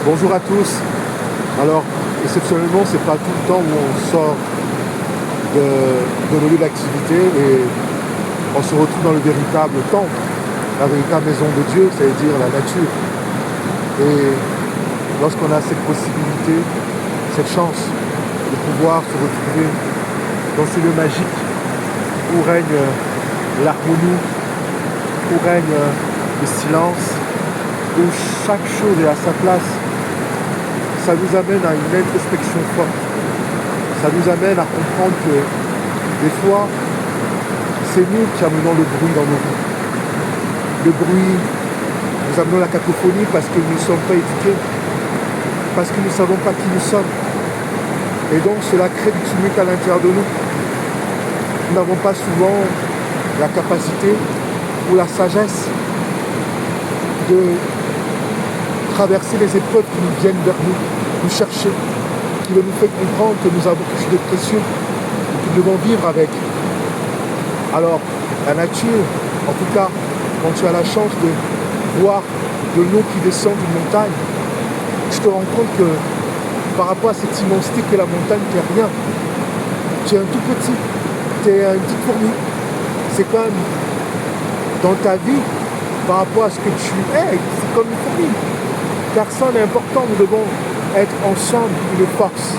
Bonjour à tous. Alors, exceptionnellement, c'est pas tout le temps où on sort de nos lieux d'activité et on se retrouve dans le véritable temple, la véritable maison de Dieu, c'est-à-dire la nature. Et lorsqu'on a cette possibilité, cette chance de pouvoir se retrouver dans ces lieux magiques où règne l'harmonie, où règne le silence, où chaque chose est à sa place, ça nous amène à une introspection forte. Ça nous amène à comprendre que des fois, c'est nous qui amenons le bruit dans nos vies. Le bruit, nous amenons la cacophonie parce que nous ne sommes pas éduqués, parce que nous ne savons pas qui nous sommes. Et donc cela crée du tumulte à l'intérieur de nous. Nous n'avons pas souvent la capacité ou la sagesse de traverser les épreuves qui nous viennent vers nous, nous chercher, qui nous fait comprendre que nous avons quelque chose de précieux, et que nous devons vivre avec. Alors, la nature, en tout cas, quand tu as la chance de voir de l'eau qui descend d'une montagne, tu te rends compte que par rapport à cette immensité que la montagne, tu n'es rien. Tu es un tout petit, tu es une petite fourmi. C'est quand même dans ta vie, par rapport à ce que tu es, c'est comme une fourmi. Personne n'est important, nous devons être ensemble une force.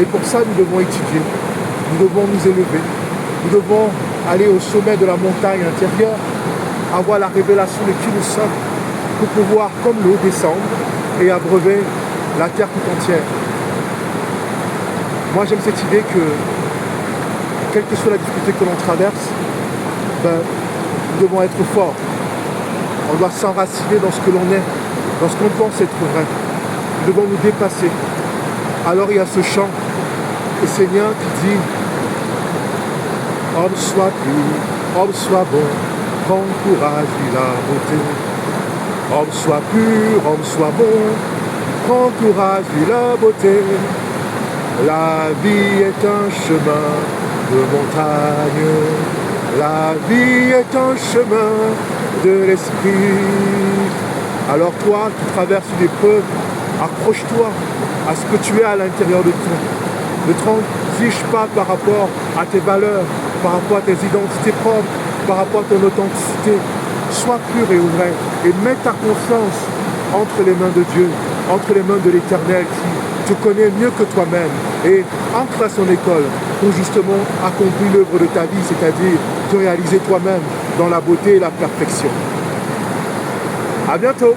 Et pour ça, nous devons étudier, nous devons nous élever, nous devons aller au sommet de la montagne intérieure, avoir la révélation de qui nous sommes, pour pouvoir, comme l'eau, descendre et abreuver la terre tout entière. Moi, j'aime cette idée que, quelle que soit la difficulté que l'on traverse, nous devons être forts. On doit s'enraciner dans ce que l'on est, dans ce qu'on pense être vrai. Nous devons nous dépasser. Alors il y a ce chant essénien qui dit « Homme soit pur, homme soit bon, prends courage, vis la beauté. Homme soit pur, homme soit bon, prends courage, vis la beauté. La vie est un chemin de montagne, la vie est un chemin de l'esprit. » Alors toi, qui traverses une épreuve, accroche-toi à ce que tu es à l'intérieur de toi. Ne transige pas par rapport à tes valeurs, par rapport à tes identités propres, par rapport à ton authenticité. Sois pur et vrai et mets ta confiance entre les mains de Dieu, entre les mains de l'Éternel qui te connaît mieux que toi-même et entre à son école pour justement accomplir l'œuvre de ta vie, c'est-à-dire te réaliser toi-même dans la beauté et la perfection. À bientôt!